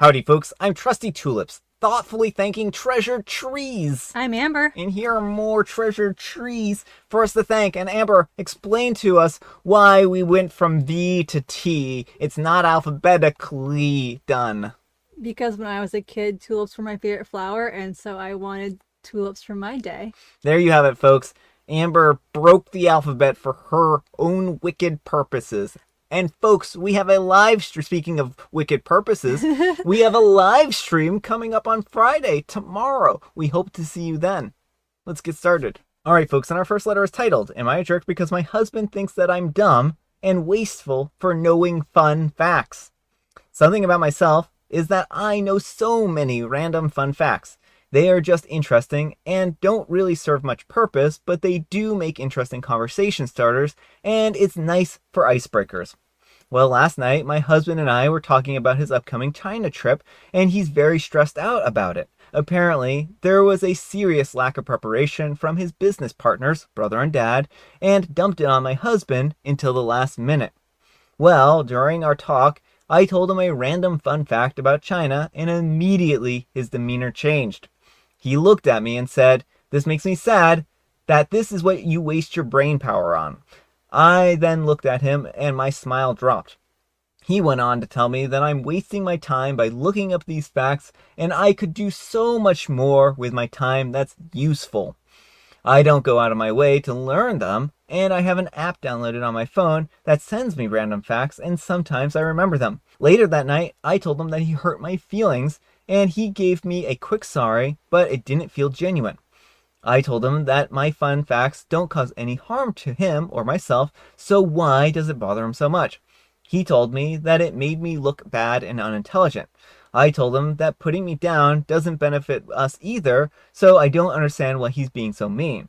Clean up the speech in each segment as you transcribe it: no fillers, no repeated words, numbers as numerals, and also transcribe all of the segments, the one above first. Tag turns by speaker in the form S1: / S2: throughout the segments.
S1: Howdy, folks. I'm Trusty Tulips, thoughtfully thanking treasured trees.
S2: I'm Amber.
S1: And here are more treasured trees for us to thank. And Amber, explain to us why we went from V to T. It's not alphabetically done.
S2: Because when I was a kid, tulips were my favorite flower, and so I wanted tulips for my day.
S1: There you have it, folks. Amber broke the alphabet for her own wicked purposes. And folks, we have a live stream. Speaking of wicked purposes, we have a live stream coming up on Friday, tomorrow. We hope to see you then. Let's get started. All right, folks, and our first letter is titled, Am I a Jerk Because My Husband Thinks That I'm Dumb and Wasteful for Knowing Fun Facts? Something about myself is that I know so many random fun facts. They are just interesting and don't really serve much purpose, but they do make interesting conversation starters, and it's nice for icebreakers. Well, last night, my husband and I were talking about his upcoming China trip, and he's very stressed out about it. Apparently, there was a serious lack of preparation from his business partners, brother and dad, and dumped it on my husband until the last minute. Well, during our talk, I told him a random fun fact about China, and immediately his demeanor changed. He looked at me and said, "This makes me sad that this is what you waste your brain power on." I then looked at him and my smile dropped. He went on to tell me that I'm wasting my time by looking up these facts and I could do so much more with my time that's useful. I don't go out of my way to learn them, and I have an app downloaded on my phone that sends me random facts, and sometimes I remember them. Later that night, I told him that he hurt my feelings, and he gave me a quick sorry, but it didn't feel genuine. I told him that my fun facts don't cause any harm to him or myself, so why does it bother him so much? He told me that it made me look bad and unintelligent. I told him that putting me down doesn't benefit us either, so I don't understand why he's being so mean.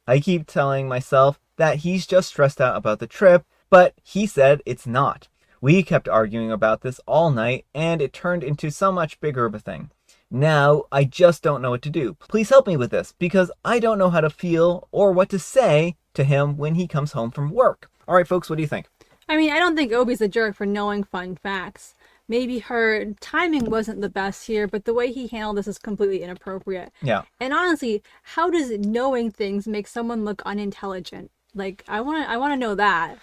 S1: I keep telling myself that he's just stressed out about the trip, but he said it's not. We kept arguing about this all night, and it turned into so much bigger of a thing. Now, I just don't know what to do. Please help me with this, because I don't know how to feel or what to say to him when he comes home from work. All right, folks, what do you think?
S2: I mean, I don't think Obi's a jerk for knowing fun facts. Maybe her timing wasn't the best here, but the way he handled this is completely inappropriate.
S1: Yeah.
S2: And honestly, how does knowing things make someone look unintelligent? Like, I want to know that.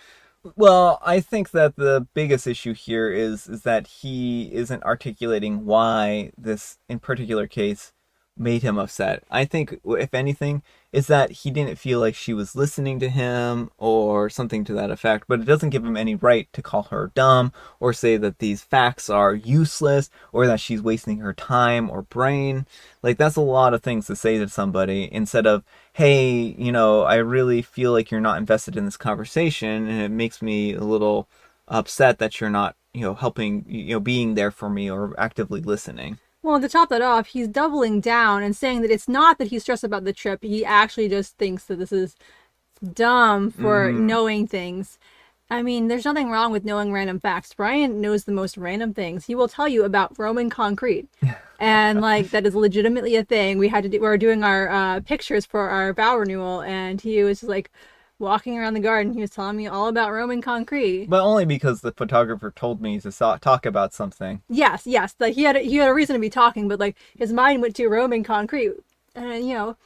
S1: Well, I think that the biggest issue here is that he isn't articulating why this, in particular case, made him upset. I think, if anything, is that he didn't feel like she was listening to him or something to that effect, but it doesn't give him any right to call her dumb or say that these facts are useless or that she's wasting her time or brain. Like, that's a lot of things to say to somebody instead of, hey, I really feel like you're not invested in this conversation and it makes me a little upset that you're not, helping, being there for me or actively listening.
S2: Well, to top that off, he's doubling down and saying that it's not that he's stressed about the trip. He actually just thinks that this is dumb for knowing things. I mean, there's nothing wrong with knowing random facts. Brian knows the most random things. He will tell you about Roman concrete. And that is legitimately a thing. We were doing our pictures for our vow renewal, and he was just walking around the garden. He was telling me all about Roman concrete.
S1: But only because the photographer told me to talk about something.
S2: Yes. He had a reason to be talking, but his mind went to Roman concrete. And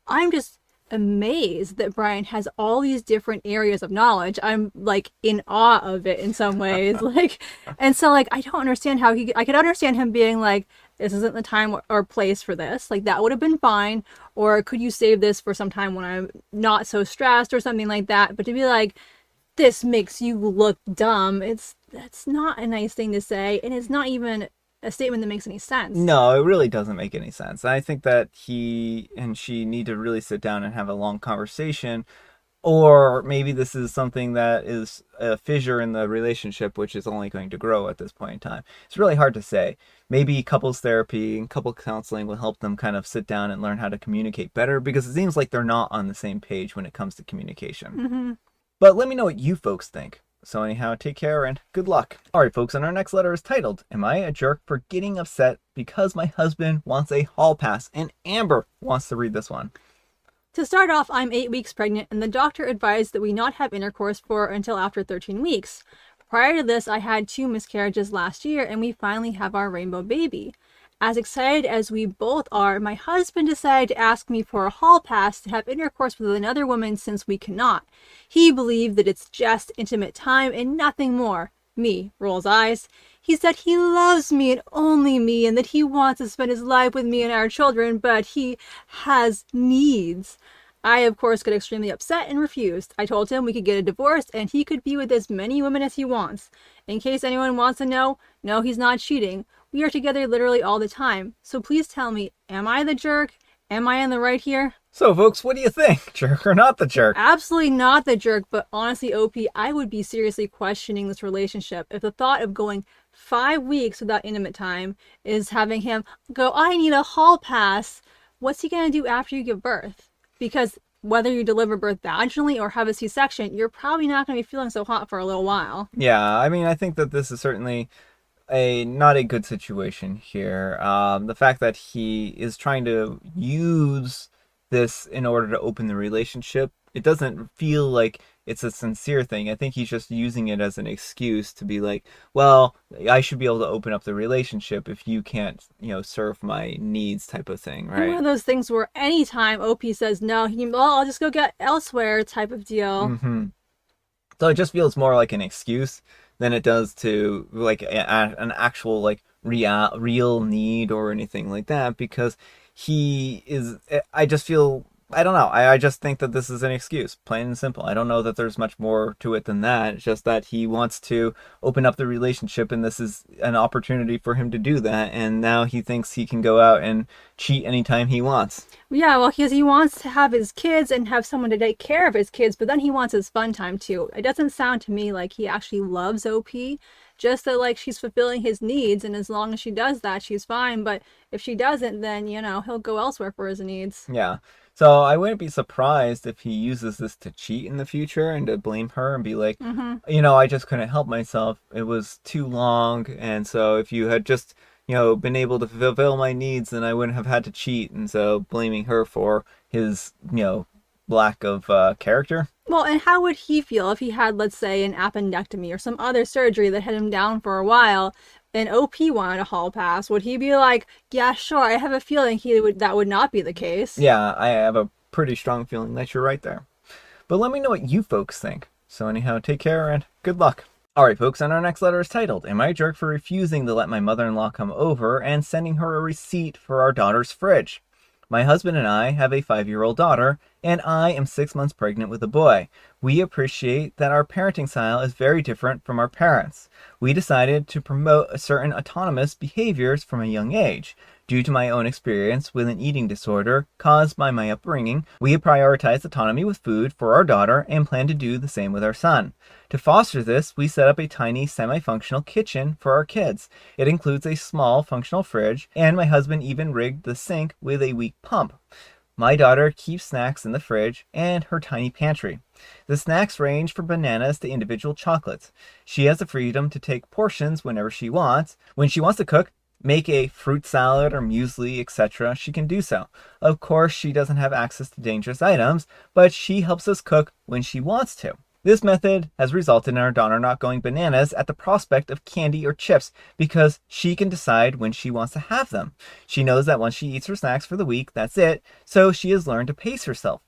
S2: I'm just amazed that Brian has all these different areas of knowledge. I'm in awe of it in some ways. And so I don't understand how I could understand him being this isn't the time or place for this. That would have been fine. Or could you save this for some time when I'm not so stressed or something like that? But to be this makes you look dumb, that's not a nice thing to say. And it's not even a statement that makes any sense.
S1: No, it really doesn't make any sense. I think that he and she need to really sit down and have a long conversation. Or maybe this is something that is a fissure in the relationship, which is only going to grow at this point in time. It's really hard to say. Maybe couples therapy and couple counseling will help them kind of sit down and learn how to communicate better, because it seems like they're not on the same page when it comes to communication.
S2: Mm-hmm.
S1: But let me know what you folks think. So anyhow, take care and good luck. All right, folks, and our next letter is titled, Am I a Jerk for Getting Upset Because My Husband Wants a Hall Pass? And Amber wants to read this one.
S2: To start off, I'm 8 weeks pregnant, and the doctor advised that we not have intercourse for until after 13 weeks. Prior to this, I had 2 miscarriages last year, and we finally have our rainbow baby. As excited as we both are, my husband decided to ask me for a hall pass to have intercourse with another woman since we cannot. He believed that it's just intimate time and nothing more. Me rolls eyes. He said he loves me and only me, and that he wants to spend his life with me and our children, but he has needs. I, of course, got extremely upset and refused. I told him we could get a divorce and he could be with as many women as he wants. In case anyone wants to know, no, he's not cheating. We are together literally all the time. So please tell me, am I the jerk? Am I in the right here?
S1: So, folks, what do you think? Jerk or not the jerk?
S2: Absolutely not the jerk, but honestly, OP, I would be seriously questioning this relationship if the thought of going 5 weeks without intimate time is having him go, I need a hall pass. What's he going to do after you give birth? Because whether you deliver birth vaginally or have a C-section, you're probably not going to be feeling so hot for a little while.
S1: Yeah, I mean, I think that this is certainly not a good situation here. The fact that he is trying to use this in order to open the relationship, it doesn't feel like it's a sincere thing. I think he's just using it as an excuse to be like, well, I should be able to open up the relationship if you can't, serve my needs type of thing, right?
S2: And one of those things where anytime OP says no, I'll just go get elsewhere type of deal.
S1: Mm-hmm. So it just feels more like an excuse than it does to like an actual like real need or anything like that, because I just feel, I don't know. I just think that this is an excuse, plain and simple. I don't know that there's much more to it than that. It's just that he wants to open up the relationship, and this is an opportunity for him to do that. And now he thinks he can go out and cheat anytime he wants.
S2: Yeah, well, because he wants to have his kids and have someone to take care of his kids, but then he wants his fun time too. It doesn't sound to me like he actually loves OP. Just that, like, she's fulfilling his needs, and as long as she does that, she's fine. But if she doesn't, then, he'll go elsewhere for his needs.
S1: Yeah. So I wouldn't be surprised if he uses this to cheat in the future and to blame her and be like, I just couldn't help myself. It was too long. And so if you had just, been able to fulfill my needs, then I wouldn't have had to cheat. And so blaming her for his, lack of character.
S2: Well, and how would he feel if he had, let's say, an appendectomy or some other surgery that had him down for a while, and OP wanted a hall pass? Would he be like, yeah, sure, I have a feeling that would not be the case?
S1: Yeah, I have a pretty strong feeling that you're right there. But let me know what you folks think. So anyhow, take care and good luck. Alright folks, and our next letter is titled, Am I a Jerk for Refusing to Let My Mother-in-Law Come Over and Sending Her a Receipt for Our Daughter's Fridge? My husband and I have a 5-year-old daughter, and I am 6 months pregnant with a boy. We appreciate that our parenting style is very different from our parents. We decided to promote certain autonomous behaviors from a young age. Due to my own experience with an eating disorder caused by my upbringing, we have prioritized autonomy with food for our daughter and plan to do the same with our son. To foster this, we set up a tiny semi-functional kitchen for our kids. It includes a small functional fridge, and my husband even rigged the sink with a weak pump. My daughter keeps snacks in the fridge and her tiny pantry. The snacks range from bananas to individual chocolates. She has the freedom to take portions whenever she wants. When she wants to cook, make a fruit salad or muesli, etc., she can do so. Of course, she doesn't have access to dangerous items, but she helps us cook when she wants to. This method has resulted in our daughter not going bananas at the prospect of candy or chips because she can decide when she wants to have them. She knows that once she eats her snacks for the week, that's it, so she has learned to pace herself.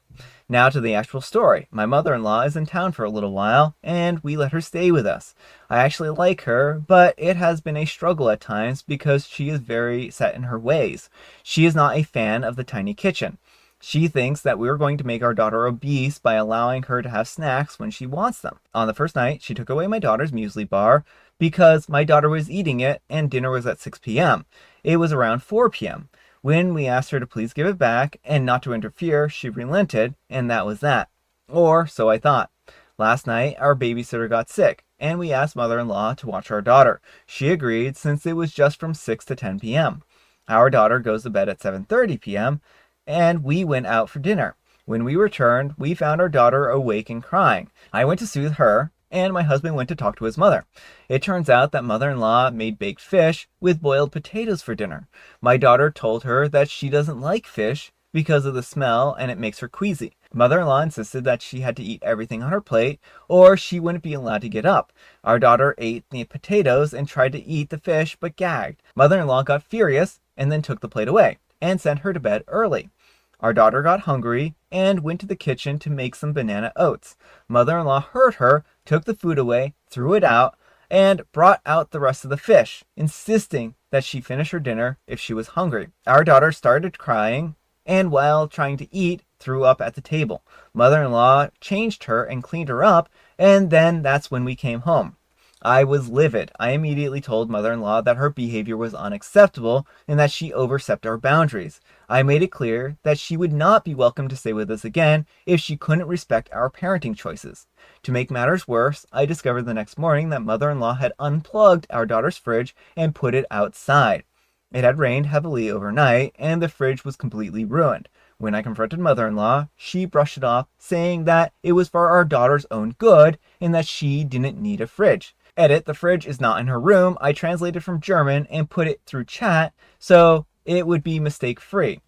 S1: Now to the actual story. My mother-in-law is in town for a little while, and we let her stay with us. I actually like her, but it has been a struggle at times because she is very set in her ways. She is not a fan of the tiny kitchen. She thinks that we are going to make our daughter obese by allowing her to have snacks when she wants them. On the first night, she took away my daughter's muesli bar because my daughter was eating it and dinner was at 6 p.m. It was around 4 p.m. When we asked her to please give it back and not to interfere, she relented, and that was that. Or so I thought. Last night, our babysitter got sick, and we asked mother-in-law to watch our daughter. She agreed since it was just from 6 to 10 p.m. Our daughter goes to bed at 7:30 p.m., and we went out for dinner. When we returned, we found our daughter awake and crying. I went to soothe her, and my husband went to talk to his mother. It turns out that mother-in-law made baked fish with boiled potatoes for dinner. My daughter told her that she doesn't like fish because of the smell and it makes her queasy. Mother-in-law insisted that she had to eat everything on her plate, or she wouldn't be allowed to get up. Our daughter ate the potatoes and tried to eat the fish, but gagged. Mother-in-law got furious and then took the plate away and sent her to bed early. Our daughter got hungry and went to the kitchen to make some banana oats. Mother-in-law heard her, took the food away, threw it out, and brought out the rest of the fish, insisting that she finish her dinner if she was hungry. Our daughter started crying, and while trying to eat, threw up at the table. Mother-in-law changed her and cleaned her up, and then that's when we came home. I was livid. I immediately told mother-in-law that her behavior was unacceptable and that she overstepped our boundaries. I made it clear that she would not be welcome to stay with us again if she couldn't respect our parenting choices. To make matters worse, I discovered the next morning that mother-in-law had unplugged our daughter's fridge and put it outside. It had rained heavily overnight, and the fridge was completely ruined. When I confronted mother-in-law, she brushed it off, saying that it was for our daughter's own good and that she didn't need a fridge. Edit, the fridge is not in her room. I translated from German and put it through chat so it would be mistake-free.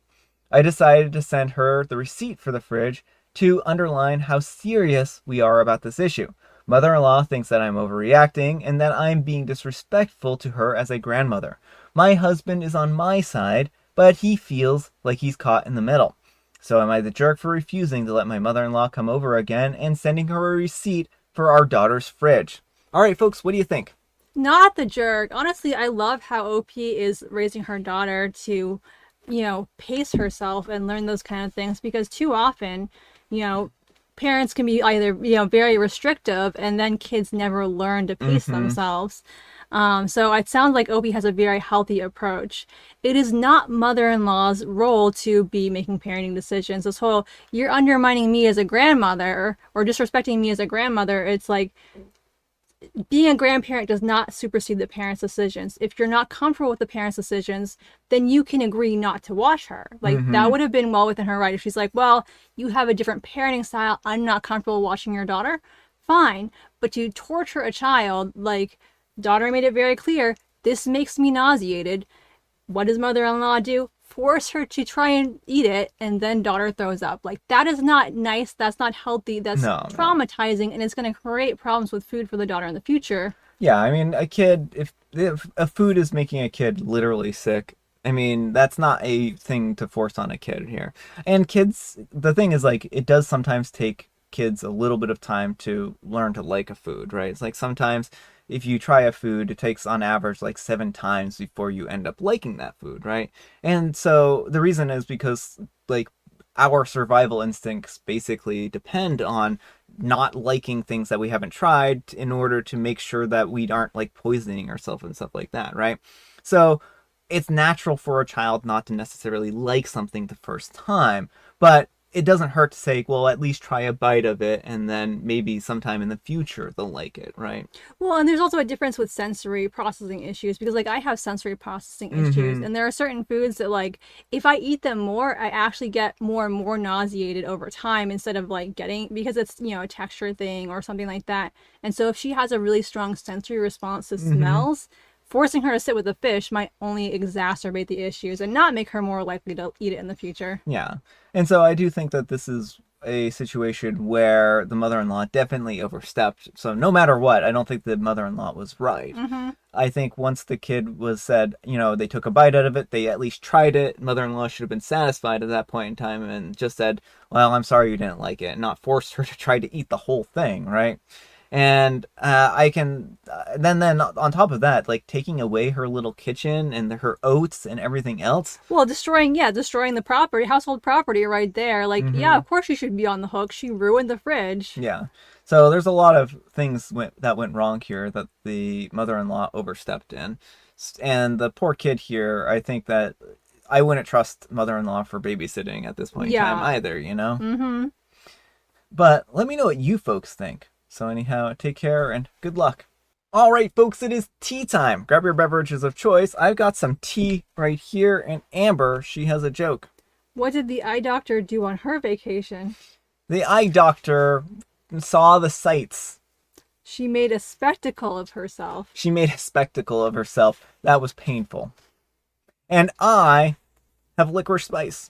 S1: I decided to send her the receipt for the fridge to underline how serious we are about this issue. Mother-in-law thinks that I'm overreacting and that I'm being disrespectful to her as a grandmother. My husband is on my side, but he feels like he's caught in the middle. So am I the jerk for refusing to let my mother-in-law come over again and sending her a receipt for our daughter's fridge? All right, folks, what do you think?
S2: Not the jerk. Honestly, I love how OP is raising her daughter to, pace herself and learn those kind of things, because too often, parents can be either, very restrictive, and then kids never learn to pace themselves. So it sounds like Opie has a very healthy approach. It is not mother-in-law's role to be making parenting decisions. This whole, you're undermining me as a grandmother or disrespecting me as a grandmother, it's like, being a grandparent does not supersede the parent's decisions. If you're not comfortable with the parent's decisions, then you can agree not to watch her. That would have been well within her right. If she's like, well, you have a different parenting style, I'm not comfortable watching your daughter, fine. But to torture a child, daughter made it very clear, this makes me nauseated. What does mother-in-law do? Force her to try and eat it, and then daughter throws up. That is not nice. That's not healthy. That's traumatizing, and it's going to create problems with food for the daughter in the future.
S1: Yeah, I mean, a kid, if a food is making a kid literally sick, I mean, that's not a thing to force on a kid here. And kids, the thing is, it does sometimes take kids a little bit of time to learn to like a food, right? It's sometimes if you try a food, it takes on average 7 times before you end up liking that food, right? And so the reason is because our survival instincts basically depend on not liking things that we haven't tried in order to make sure that we aren't poisoning ourselves and stuff like that, right? So it's natural for a child not to necessarily like something the first time, but it doesn't hurt to say, well, at least try a bite of it, and then maybe sometime in the future they'll like it, right?
S2: Well, and there's also a difference with sensory processing issues, because I have sensory processing issues, and there are certain foods that if I eat them more, I actually get more and more nauseated over time instead of getting, because it's a texture thing or something like that. And so if she has a really strong sensory response to smells, forcing her to sit with a fish might only exacerbate the issues and not make her more likely to eat it in the future.
S1: Yeah. And so I do think that this is a situation where the mother-in-law definitely overstepped. So no matter what, I don't think the mother-in-law was right. I think once the kid was said, they took a bite out of it, they at least tried it. Mother-in-law should have been satisfied at that point in time and just said, well, I'm sorry you didn't like it, and not forced her to try to eat the whole thing, right? And then on top of that, taking away her little kitchen and her oats and everything else.
S2: Well, destroying the property, household property right there. Yeah, of course she should be on the hook. She ruined the fridge.
S1: Yeah. So there's a lot of things that went wrong here that the mother-in-law overstepped in. And the poor kid here, I think that I wouldn't trust mother-in-law for babysitting at this point in time either, But let me know what you folks think. So anyhow, take care and good luck. All right, folks, it is tea time. Grab your beverages of choice. I've got some tea right here, and Amber, she has a joke.
S2: What did the eye doctor do on her vacation?
S1: The eye doctor saw the sights.
S2: She made a spectacle of herself.
S1: She made a spectacle of herself. That was painful. And I have licorice spice.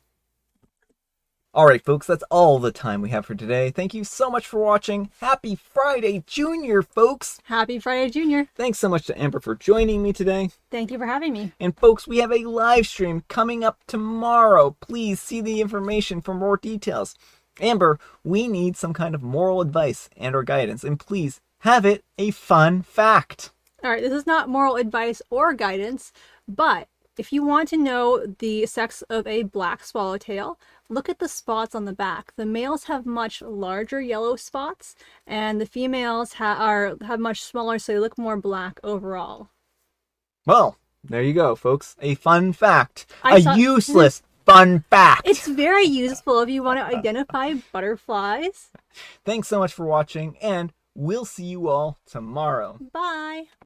S1: Alright, folks, that's all the time we have for today. Thank you so much for watching. Happy Friday, Junior, folks!
S2: Happy Friday, Junior.
S1: Thanks so much to Amber for joining me today.
S2: Thank you for having me.
S1: And folks, we have a live stream coming up tomorrow. Please see the information for more details. Amber, we need some kind of moral advice and or guidance, and please have it a fun fact.
S2: All right, this is not moral advice or guidance, but if you want to know the sex of a black swallowtail, look at the spots on the back. The males have much larger yellow spots, and the females have much smaller, so they look more black overall.
S1: Well, there you go, folks. A fun fact. Useless fun fact.
S2: It's very useful if you want to identify butterflies.
S1: Thanks so much for watching, and we'll see you all tomorrow.
S2: Bye.